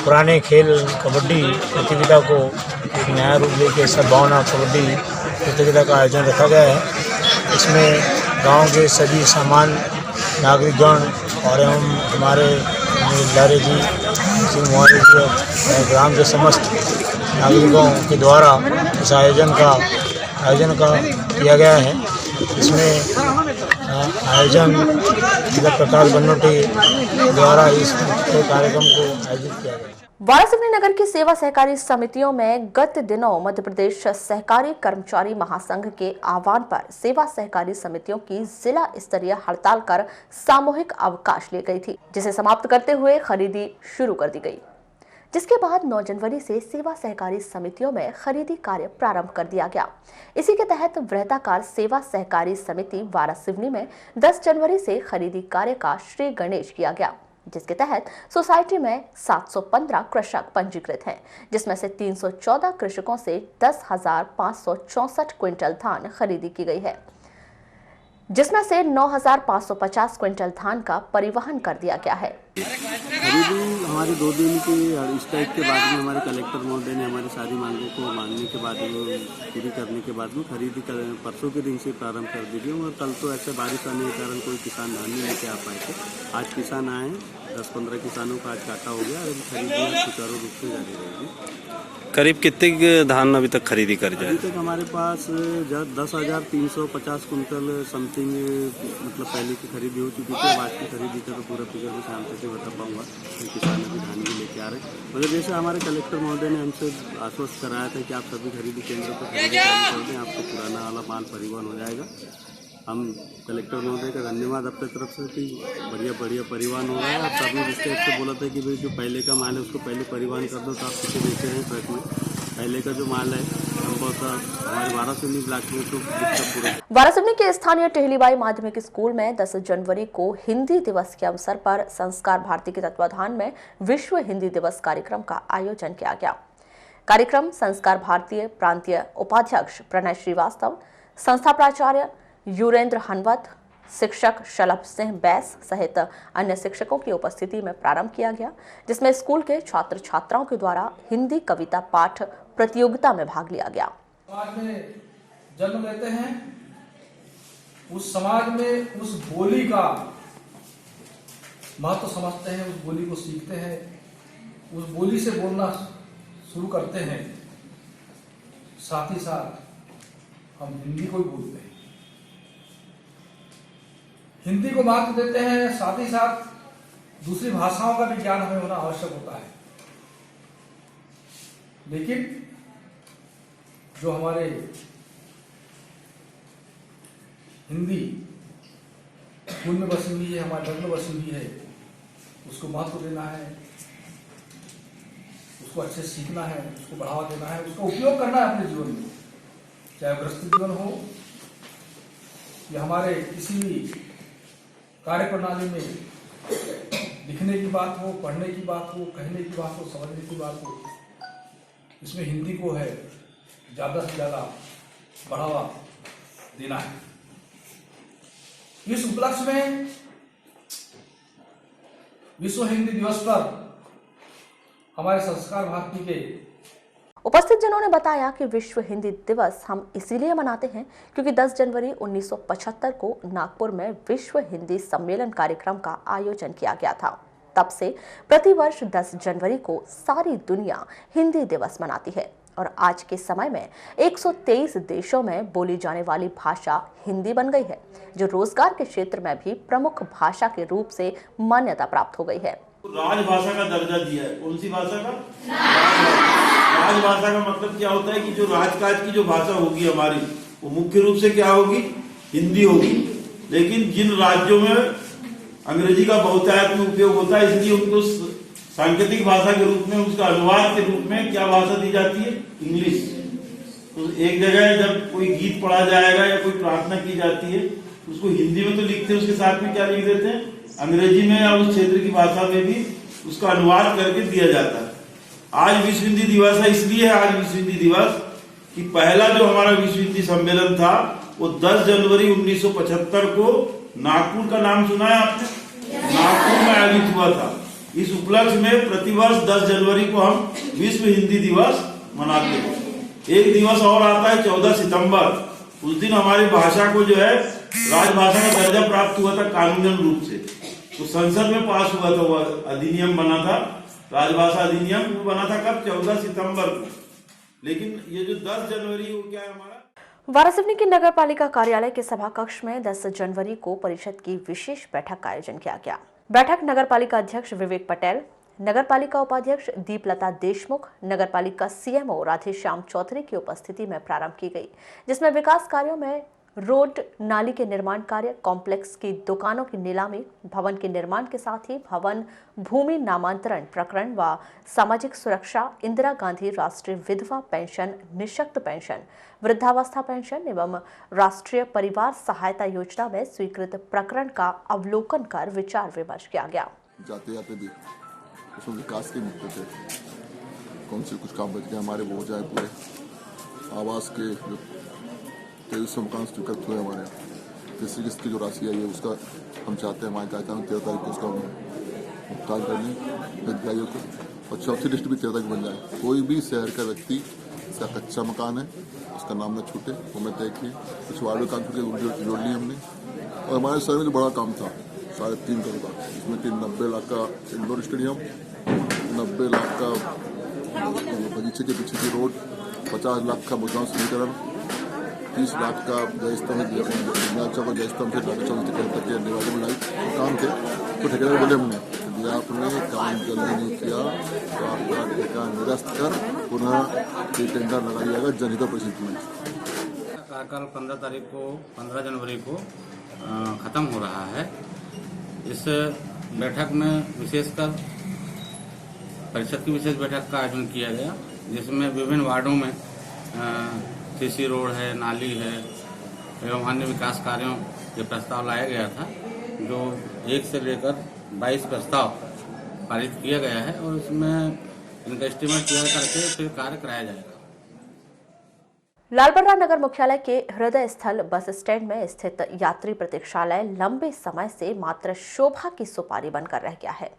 पुराने खेल कबड्डी प्रतियोगिता को एक नया रूप देकर सद्भावना कबड्डी प्रतियोगिता का आयोजन रखा गया है। इसमें गांव के सभी सामान्य नागरिकगण और एवं हमारे लारे जी मोहरे जी और ग्राम के समस्त नागरिकों के द्वारा इस आयोजन का किया गया है। इसमें आयोजन जिला प्रकाश बनोटी द्वारा इस कार्यक्रम को आयोजित किया गया। वारासिवनी नगर की सेवा सहकारी समितियों में गत दिनों मध्य प्रदेश सहकारी कर्मचारी महासंघ के आह्वान पर सेवा सहकारी समितियों की जिला स्तरीय हड़ताल कर सामूहिक अवकाश ली गई थी, जिसे समाप्त करते हुए खरीदी शुरू कर दी गई, जिसके बाद 9 जनवरी से सेवा सहकारी समितियों में खरीदी कार्य प्रारंभ कर दिया गया। इसी के तहत वृहदाकार सेवा सहकारी समिति वारासिवनी में 10 जनवरी से खरीदी कार्य का श्री गणेश किया गया, जिसके तहत सोसाइटी में 715 कृषक पंजीकृत हैं, जिसमें से 314 कृषकों से 10,564 क्विंटल धान खरीदी की गई है, जिसमें से 9,550 क्विंटल धान का परिवहन कर दिया गया है। खरीदी हमारी 2 दिन की स्ट्राइक के बाद में हमारे कलेक्टर महोदय ने हमारी सारी मांगों को मांगने के बाद में पूरी करने के बाद में खरीदी परसों के दिन से प्रारंभ कर दी गई। और कल तो ऐसे बारिश आने के कारण कोई किसान धान नहीं लेके आ पाए थे। आज किसान आए, 10-15 किसानों का आज काटा हो गया और खरीदी सुचारू रूप से जारी रहेगी। करीब कितने धान अभी तक खरीदी कर जाए? अभी तक हमारे पास 10,350 कुंटल समथिंग मतलब पहले की खरीदी हो चुकी थी। आज की खरीदी का तो पूरा फिगर में शाम तक बता पाऊंगा। किसान अभी धान भी लेके आ रहे, मगर जैसे हमारे कलेक्टर महोदय ने हमसे आश्वस्त कराया था कि आप सभी खरीदी केंद्रों पर खरीदी चालू कर दें, आपको पुराना वाला माल परिवहन हो जाएगा। हम कलेक्टर महोदय का धन्यवाद अपने तरफ से कि बढ़िया परिवहन हो रहा है। आप सबने जिसके से बोला था कि भाई जो पहले का माल है उसको पहले परिवहन कर दो, तो आप किसे बेचे हैं ट्रक में। पहले का जो माल है हमारे वारासिवनी ब्लॉक में तो पूरा। वारासिवनी के स्थानीय टेहलीबाई माध्यमिक स्कूल में 10 जनवरी को हिंदी दिवस के अवसर पर संस्कार भारती के तत्वाधान में विश्व हिंदी दिवस कार्यक्रम का आयोजन किया गया। कार्यक्रम संस्कार भारतीय प्रांतीय उपाध्यक्ष प्रणय श्रीवास्तव, संस्था प्राचार्य युरेंद्र हनवत, शिक्षक शलभ सिंह बैस सहित अन्य शिक्षकों की उपस्थिति में प्रारंभ किया गया, जिसमें स्कूल के छात्र छात्राओं के द्वारा हिंदी कविता पाठ प्रतियोगिता में भाग लिया गया। समाज में जन्म लेते हैं, उस समाज में उस बोली का महत्व समझते हैं, उस बोली को सीखते हैं, उस बोली से बोलना शुरू करते हैं। साथ ही साथ हम हिंदी को ही बोलते हैं, हिंदी को महत्व देते हैं। साथ ही साथ दूसरी भाषाओं का भी ज्ञान हमें होना आवश्यक होता है। लेकिन जो हमारे हिंदी खून में बसी हुई है, हमारे रग में बसी हुई है, उसको महत्व देना है, उसको अच्छे से सीखना है, उसको बढ़ावा देना है, उसका उपयोग करना है अपने जीवन में, चाहे गृहस्थ जीवन हो या हमारे किसी भी कार्य प्रणाली में लिखने की बात हो, पढ़ने की बात हो, कहने की बात हो, समझने की बात हो, इसमें हिंदी को है ज़्यादा से ज़्यादा बढ़ावा देना है। इस उपलक्ष्य में विश्व हिंदी दिवस पर हमारे संस्कार भारती के उपस्थित जनों ने बताया कि विश्व हिंदी दिवस हम इसीलिए मनाते हैं क्योंकि 10 जनवरी 1975 को नागपुर में विश्व हिंदी सम्मेलन कार्यक्रम का आयोजन किया गया था। तब से प्रतिवर्ष 10 जनवरी को सारी दुनिया हिंदी दिवस मनाती है और आज के समय में 123 देशों में बोली जाने वाली भाषा हिंदी बन गई है, जो रोजगार के क्षेत्र में भी प्रमुख भाषा के रूप से मान्यता प्राप्त हो गई है। राजभाषा का दर्जा दिया है। कौन सी भाषा का? राजभाषा का मतलब क्या होता है कि जो राजकाज की जो भाषा होगी हमारी, वो मुख्य रूप से क्या होगी? हिंदी होगी। लेकिन जिन राज्यों में अंग्रेजी का बहुतायत में उपयोग होता है, इसलिए उनको सांकेतिक भाषा के रूप में, उसका अनुवाद के रूप में क्या भाषा दी जाती है? इंग्लिश। तो एक जगह जब कोई गीत पढ़ा जाएगा या कोई प्रार्थना की जाती है, उसको हिंदी में तो लिखते हैं, उसके साथ में क्या लिख देते हैं? अंग्रेजी में या उस क्षेत्र की भाषा में भी उसका अनुवाद करके दिया जाता है। आज विश्व हिंदी दिवस है, इसलिए आज विश्व हिंदी दिवस कि पहला जो हमारा विश्व हिंदी सम्मेलन था वो 10 जनवरी 1975 को नागपुर का नाम सुना है आपने? नागपुर में आयोजित हुआ था। इस उपलक्ष्य में प्रतिवर्ष 10 जनवरी को हम विश्व हिंदी दिवस मनाते हैं। एक दिवस और आता है 14 सितंबर। उस दिन हमारी भाषा को जो है राजभाषा का दर्जा प्राप्त हुआ था कानूनन रूप से। तो संसद में पास हुआ था, वो अधिनियम बना था, राजभाषा अधिनियम बना था कब? 14 सितंबर को। लेकिन ये जो 10 जनवरी वो क्या है हमारा? वारासिवनी के नगर पालिका कार्यालय के सभा कक्ष में 10 जनवरी को परिषद की विशेष बैठक का आयोजन किया गया। बैठक नगर पालिका अध्यक्ष विवेक पटेल, नगर पालिका उपाध्यक्ष दीपलता देशमुख, नगर पालिका सीएमओ राधेश्याम चौधरी की उपस्थिति में प्रारंभ की गई, जिसमें विकास कार्यों में रोड नाली के निर्माण कार्य, कॉम्प्लेक्स की दुकानों की नीलामी, भवन के निर्माण के साथ ही भवन भूमि नामांतरण प्रकरण व सामाजिक सुरक्षा, इंदिरा गांधी राष्ट्रीय विधवा पेंशन, निःशक्त पेंशन, वृद्धावस्था पेंशन एवं राष्ट्रीय परिवार सहायता योजना में स्वीकृत प्रकरण का अवलोकन कर विचार विमर्श किया गया। जाते जाते भी उसमें विकास के मुद्दे थे, कौन से कुछ काम बच गए हमारे, वो हो जाए पूरे। आवास के जो 2300 मकान स्वीकृत हुए हमारे, तीसरी किस्त की जो राशि आई है उसका हम चाहते हैं, हमारे चाहते हैं 13 तारीख को उसका भुगतान करने हितग्राहियों को, और चौथी लिस्ट भी 13 तारीख बन जाए। कोई भी शहर का व्यक्ति इसका कच्चा मकान है उसका नाम न छूटे, वो मैं तय की। कुछ वार्ड काम करके जोड़ ली हमने। और हमारे शहर में जो बड़ा काम था 3.5 करोड़ का, इसमें 90 लाख का इंडोर स्टेडियम, 90 लाख का बगीचे के पीछे की रोड, 50 लाख का मुद्राओं समीकरण, 30 लाख का जयस्तंभ चौक जयस्तंभ से लाख चौक तक के निवारण बनाई काम थे। तो ठेकेदार बोले हमने यदि आपने काम जल्दी नहीं किया तो आपका ठेका निरस्त कर पुनः टेंडर लगाया जाएगा जनहित परिषद में। कार्यकाल 15 जनवरी को खत्म हो रहा है। इस बैठक में विशेषकर परिषद की विशेष बैठक का आयोजन किया गया, जिसमें विभिन्न वार्डों में सीसी रोड है, नाली है एवं अन्य विकास कार्यों के प्रस्ताव लाया गया था, जो 1 से लेकर 22 प्रस्ताव पारित किया गया है और इसमें इनका एस्टीमेट तैयार करके फिर कार्य कराया जाएगा। लालबर्रा नगर मुख्यालय के हृदय स्थल बस स्टैंड में स्थित यात्री प्रतीक्षालय लंबे समय से मात्र शोभा की सुपारी बनकर रह गया है।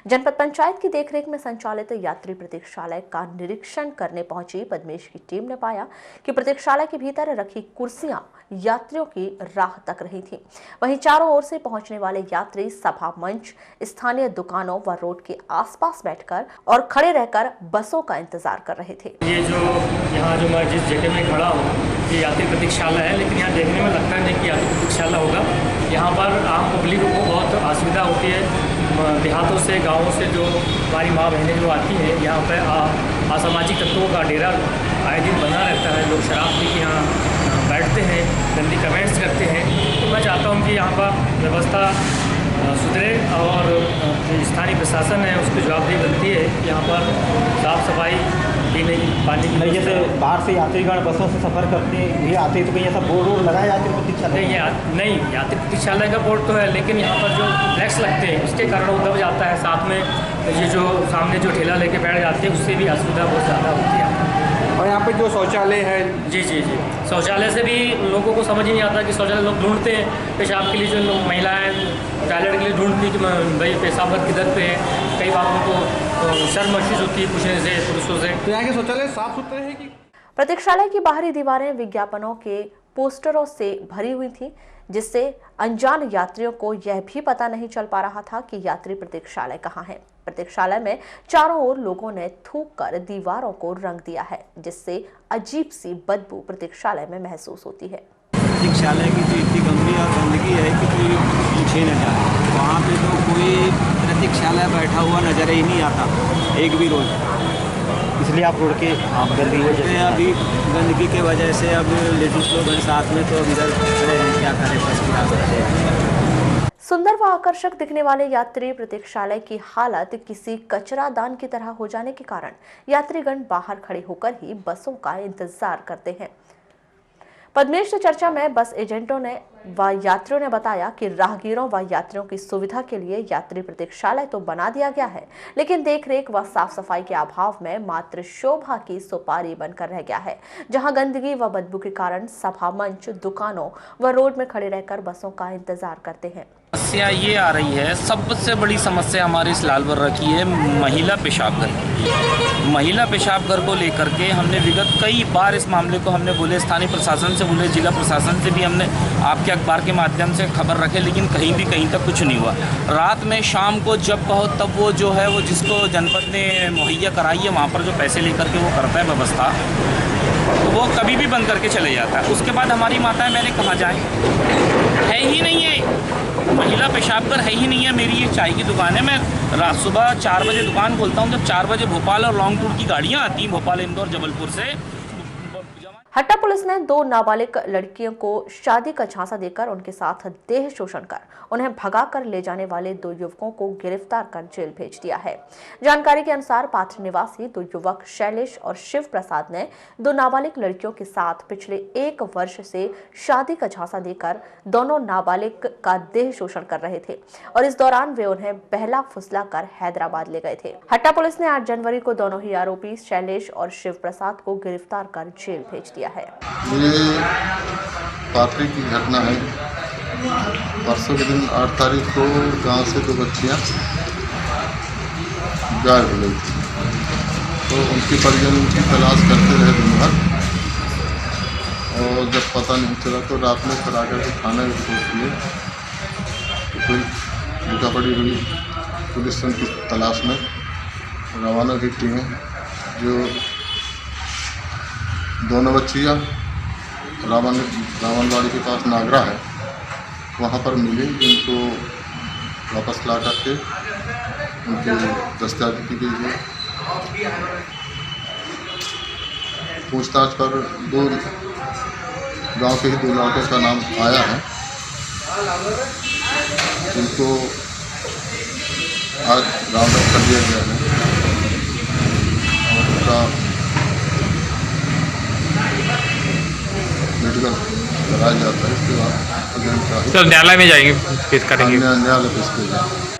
जनपद पंचायत की देखरेख में संचालित यात्री प्रतीक्षालय का निरीक्षण करने पहुंची पद्मेश की टीम ने पाया कि प्रतीक्षालय के भीतर रखी कुर्सियां यात्रियों की राह तक रही थीं। वहीं चारों ओर से पहुंचने वाले यात्री सभा मंच, स्थानीय दुकानों व रोड के आसपास बैठकर और खड़े रहकर बसों का इंतजार कर रहे थे। ये जो यहाँ जो मैं जिस जगह में खड़ा हूँ ये यात्री प्रतीक्षालय है, लेकिन यहाँ देखने में लगता नहीं कि यात्री प्रतीक्षालय होगा। यहाँ पर आम पब्लिक को बहुत असुविधा होती है। देहातों से, गाँवों से जो हमारी माँ बहनें जो आती हैं, यहाँ पर असामाजिक तत्वों का डेरा आए दिन बना रहता है। लोग शराब पी के यहाँ बैठते हैं, गंदी कमेंट्स करते हैं। तो मैं चाहता हूँ कि यहाँ पर व्यवस्था सुधरे और स्थानीय प्रशासन है उसकी जवाबदेही बनती है। यहाँ पर साफ सफाई पीने की पानी की नहीं, जैसे बाहर से यात्रीगण बसों से सफ़र करते हुए आते हैं तो कहीं ऐसा बोर्ड लगाया यात्री प्रतीक्षालय? नहीं, यात्री प्रतीक्षालय का बोर्ड तो है, लेकिन यहाँ पर जो फ्लैक्स लगते हैं उसके कारण वो दब जाता है। साथ में ये जो सामने जो ठेला लेके बैठ जाते हैं उससे भी असुविधा बहुत ज़्यादा होती है। और यहाँ पे जो शौचालय है, जी, शौचालय से भी लोगों को समझ ही नहीं आता कि शौचालय लोग ढूंढते हैं। पेशाब के लिए जो लोग महिलाएं टॉयलेट के लिए ढूंढती कि भाई पेशाब घर किधर पे है। कई बार उनको शर्म महसूस होती है पूछने से पुरुषों से। तो यहाँ के शौचालय साफ सुथरे हैं कि? प्रतीक्षालय की बाहरी दीवारें विज्ञापनों के पोस्टरों से भरी हुई थी, जिससे अनजान यात्रियों को यह भी पता नहीं चल पा रहा था कि यात्री प्रतीक्षालय कहाँ है। प्रतीक्षालय में चारों ओर लोगों ने थूक कर दीवारों को रंग दिया है, जिससे अजीब सी बदबू प्रतीक्षालय में महसूस होती है। प्रतीक्षालय की तो इतनी गंदी और गंदगी है कि कोई पूछे न जाए। वहाँ पे तो कोई प्रतीक्षालय बैठा हुआ नजर ही नहीं आता एक भी रोज, इसलिए आप रोड के आप गंदगी अभी गंदगी के वजह से अब लेडीज लोग हैं साथ में, तो अब इधर खड़े हैं, क्या करें, बस की रास्ता। सुंदर व आकर्षक दिखने वाले यात्री प्रतीक्षालय की हालत किसी कचरादान की तरह हो जाने के कारण यात्रीगण बाहर खड़े होकर ही बसों का इंतजार करते हैं। पद्मेश चर्चा में बस एजेंटों ने व यात्रियों ने बताया कि राहगीरों व यात्रियों की सुविधा के लिए यात्री प्रतीक्षालय तो बना दिया गया है, लेकिन देखरेख व साफ सफाई के अभाव में मात्र शोभा की सुपारी बनकर रह गया है, जहां गंदगी व बदबू के कारण सभा मंच, दुकानों व रोड में खड़े रहकर बसों का इंतजार करते हैं। समस्या ये आ रही है, सबसे बड़ी समस्या हमारी इस लालबर्रा की है महिला पेशाब घर की। महिला पेशाब घर को लेकर के हमने विगत कई बार इस मामले को हमने बोले, स्थानीय प्रशासन से बोले, जिला प्रशासन से भी हमने आपके अखबार के माध्यम से खबर रखे, लेकिन कहीं तक कुछ नहीं हुआ। रात में शाम को जब कहो तब वो जो है वो जिसको जनपद ने मुहैया कराई है वहाँ पर जो पैसे लेकर के वो करता है व्यवस्था, तो वो कभी भी बंद करके चले जाता है। उसके बाद हमारी माताएं मैंने कहाँ जाए, है ही नहीं है, महिला पेशाब घर है ही नहीं है। मेरी ये चाय की दुकान है, मैं रात सुबह 4 बजे दुकान खोलता हूँ, जब 4 बजे भोपाल और लॉन्ग टूर की गाड़ियाँ आती हैं भोपाल, इंदौर, जबलपुर से। हट्टा पुलिस ने 2 नाबालिग लड़कियों को शादी का झांसा देकर उनके साथ देह शोषण कर उन्हें भगाकर ले जाने वाले 2 युवकों को गिरफ्तार कर जेल भेज दिया है। जानकारी के अनुसार पात्र निवासी 2 युवक शैलेश और शिव प्रसाद ने 2 नाबालिग लड़कियों के साथ पिछले 1 वर्ष से शादी का झांसा देकर दोनों नाबालिग का देह शोषण कर रहे थे और इस दौरान वे उन्हें बहला फुसला कर हैदराबाद ले गए थे। हट्टा पुलिस ने 8 जनवरी को दोनों ही आरोपी शैलेश और शिव प्रसाद को गिरफ्तार कर जेल भेज दिया है। ये पात्री की घटना है। परसों के दिन 8 तारीख को गांव से 2 बच्चियां गायब हो गई थी, तो उनके परिजन उनकी तलाश करते रहे दिन भर, और जब पता नहीं चला तो रात में फिर आकर के थाने में रिपोर्ट किए, तो फिर लिखा पड़ी हुई पुलिस उनकी तलाश में रवाना की टीमें, जो दोनों बच्चियाँ रावणवाड़ी के पास नागरा है वहाँ पर मिली, उनको वापस ला करके उनकी दस्तयाबी की गई है। पूछताछ पर 2 गांव के ही 2 लड़कों का नाम आया है, जिनको आज राउंड अप कर दिया गया है और उनका मेडिकल कराया जाता है। इसके बाद तो न्यायालय में जाएंगे, पेश करेंगे, न्यायालय पेश किया जाएगा।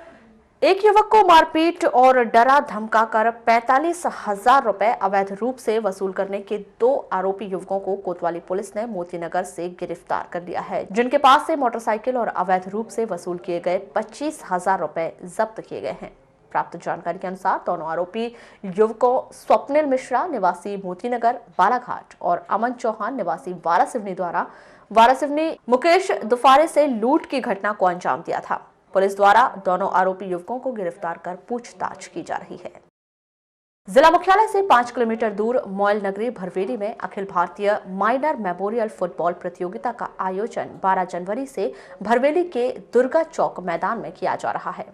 एक युवक को मारपीट और डरा धमकाकर 45,000 रुपए अवैध रूप से वसूल करने के 2 आरोपी युवकों को कोतवाली पुलिस ने मोतीनगर से गिरफ्तार कर लिया है, जिनके पास से मोटरसाइकिल और अवैध रूप से वसूल किए गए 25,000 रुपए जब्त किए गए हैं। प्राप्त जानकारी के अनुसार दोनों आरोपी युवकों स्वप्निल मिश्रा निवासी मोतीनगर बालाघाट और अमन चौहान निवासी वारासिवनी द्वारा वारासिवनी मुकेश दुफारे से लूट की घटना को अंजाम दिया था। पुलिस द्वारा दोनों आरोपी युवकों को गिरफ्तार कर पूछताछ की जा रही है। जिला मुख्यालय से 5 किलोमीटर दूर मॉयल नगरी भरवेली में Akhil Bharatiya minor memorial football प्रतियोगिता का आयोजन 12 जनवरी से भरवेली के दुर्गा चौक मैदान में किया जा रहा है।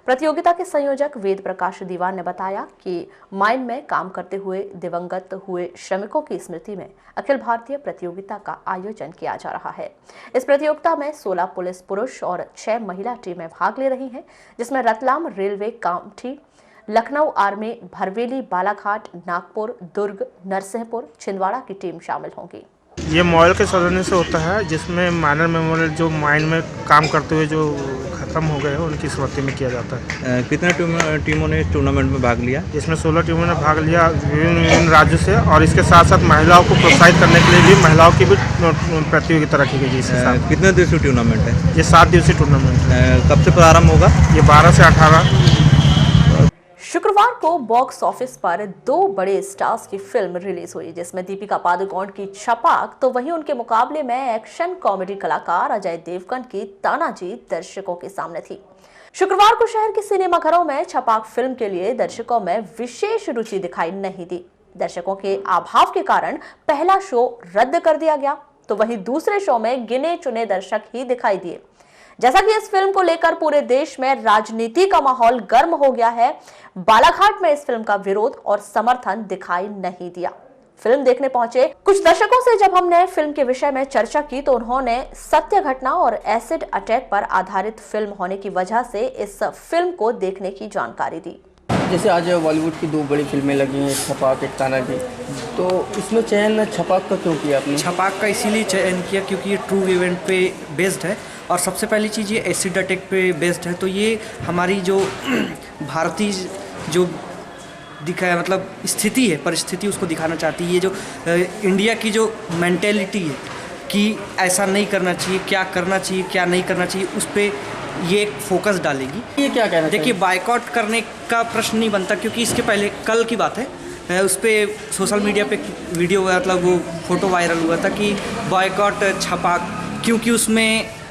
प्रतियोगिता के संयोजक वेद प्रकाश दीवान ने बताया कि माइन में काम करते हुए दिवंगत हुए श्रमिकों की स्मृति में अखिल भारतीय प्रतियोगिता का आयोजन किया जा रहा है। इस प्रतियोगिता में 16 पुलिस पुरुष और 6 महिला टीमें भाग ले रही हैं, जिसमें रतलाम रेलवे कामठी, लखनऊ आर्मी, भरवेली, बालाघाट, नागपुर, दुर्ग, नरसिंहपुर, छिंदवाड़ा की टीम शामिल होंगी। ये मॉयल के सौजन्य से होता है, जिसमें माइनर मेमोरियल जो माइन में काम करते हुए जो खत्म हो गए हैं उनकी स्मृति में किया जाता है। कितने टीमों ने इस टूर्नामेंट में भाग लिया? इसमें 16 टीमों ने भाग लिया विभिन्न राज्यों से, और इसके साथ साथ महिलाओं को प्रोत्साहित करने के लिए भी महिलाओं की भी प्रतियोगिता रखी गई है। कितने दिवसीय टूर्नामेंट है? ये 7 दिवसीय टूर्नामेंट है। कब से प्रारंभ होगा? ये 12 से 18। शुक्रवार को बॉक्स ऑफिस पर 2 बड़े स्टार्स की फिल्म रिलीज हुई, जिसमें दीपिका पादुकोण की छपाक तो वहीं उनके मुकाबले में एक्शन कॉमेडी कलाकार अजय देवगन की तानाजी दर्शकों के सामने थी। शुक्रवार को शहर के सिनेमाघरों में छपाक फिल्म के लिए दर्शकों में विशेष रुचि दिखाई नहीं दी। दर्शकों के अभाव के कारण पहला शो रद्द कर दिया गया, तो वहीं दूसरे शो में गिने चुने दर्शक ही दिखाई दिए। जैसा कि इस फिल्म को लेकर पूरे देश में राजनीति का माहौल गर्म हो गया है, बालाघाट में इस फिल्म का विरोध और समर्थन दिखाई नहीं दिया। फिल्म देखने पहुंचे कुछ दर्शकों से जब हमने फिल्म के विषय में चर्चा की तो उन्होंने सत्य घटना और एसिड अटैक पर आधारित फिल्म होने की वजह से इस फिल्म को देखने की जानकारी दी। जैसे आज बॉलीवुड की 2 बड़ी फिल्में लगी हैं, छपाक, एक तानाजी, तो इसमें चयन छपाक का क्यों किया आपने? छपाक का इसीलिए चयन किया क्योंकि ये ट्रू इवेंट पे बेस्ड है और सबसे पहली चीज़ ये एसिड अटैक पे बेस्ड है। तो ये हमारी जो भारतीय जो दिखाया मतलब स्थिति है, परिस्थिति उसको दिखाना चाहती है। ये जो इंडिया की जो मेंटेलिटी है कि ऐसा नहीं करना चाहिए, क्या करना चाहिए, क्या नहीं करना चाहिए, उस पर ये एक फोकस डालेगी। ये क्या कहना चाहिए? देखिए, बायकॉट करने का प्रश्न नहीं बनता क्योंकि इसके पहले कल की बात है, उस पर सोशल मीडिया पे वीडियो मतलब वो फोटो वायरल हुआ था कि बायकॉट छपाक, क्योंकि उसमें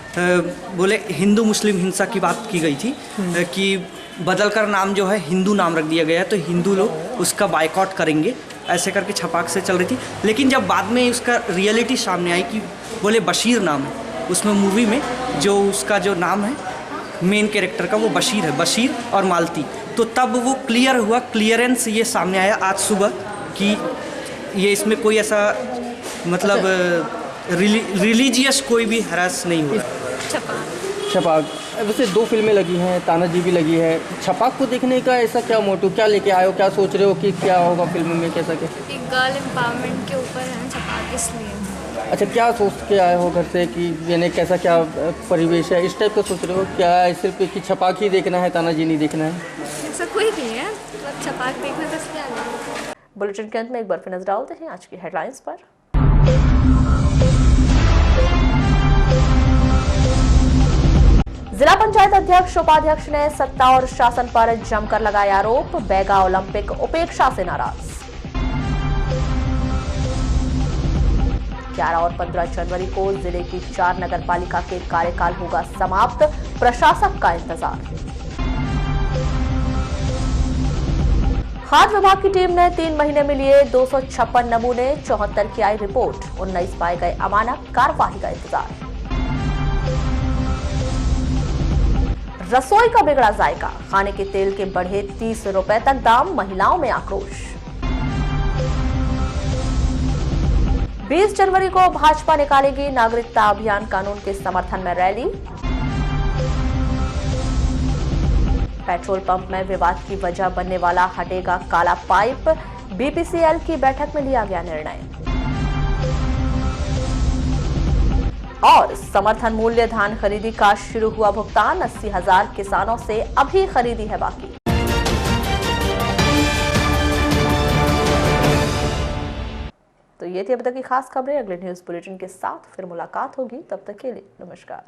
बोले हिंदू मुस्लिम हिंसा की बात की गई थी कि बदलकर नाम जो है हिंदू नाम रख दिया गया तो हिंदू लोग उसका बायकॉट करेंगे, ऐसे करके छपाक से चल रही थी। लेकिन जब बाद में उसका रियलिटी सामने आई कि बोले बशीर नाम है, उसमें मूवी में जो उसका जो नाम है मेन कैरेक्टर का वो बशीर है, बशीर और मालती, तो तब वो क्लियर हुआ, क्लियरेंस ये सामने आया आज सुबह कि ये इसमें कोई ऐसा मतलब रिलीजियस कोई भी हरास नहीं हुआ। छपाक, वैसे 2 फिल्में लगी हैं, तानाजी भी लगी है, छपाक को देखने का ऐसा क्या मोटिव, क्या लेके आए हो, क्या सोच रहे हो कि क्या होगा फिल्म में, कैसा क्या? एक गर्ल एम्पावरमेंट के ऊपर है छपाक, इसलिए। अच्छा, क्या सोच के आए हो घर से कि यानी कैसा क्या परिवेश है, इस टाइप का सोच रहे हो? क्या सिर्फ कि छपाक ही देखना है, तानाजी नहीं देखना है? ऐसा कोई नहीं है, मतलब छपाक देखना तो इसलिए आया। बुलेटिन के अंत में एक बार फिर नजर डालते हैं आज की हेडलाइंस पर। जिला पंचायत अध्यक्ष उपाध्यक्ष ने सत्ता और शासन पर जमकर लगाए आरोप, बैगा ओलंपिक उपेक्षा से नाराज। 11 और 15 जनवरी को जिले की 4 नगर पालिका के कार्यकाल होगा समाप्त, प्रशासक का इंतजार। खाद्य विभाग की टीम ने 3 महीने में लिए 256 नमूने, 74 की आई रिपोर्ट, 19 पाए गए अमानक, कार्यवाही का इंतजार। रसोई का बिगड़ा जायका, खाने के तेल के बढ़े 30 रुपए तक दाम, महिलाओं में आक्रोश। 20 जनवरी को भाजपा निकालेगी नागरिकता अभियान कानून के समर्थन में रैली। पेट्रोल पंप में विवाद की वजह बनने वाला हटेगा काला पाइप, बीपीसीएल की बैठक में लिया गया निर्णय। और समर्थन मूल्य धान खरीदी का शुरू हुआ भुगतान, 80,000 किसानों से अभी खरीदी है बाकी। तो ये थी अब तक की खास खबरें। अगले न्यूज बुलेटिन के साथ फिर मुलाकात होगी, तब तक के लिए नमस्कार।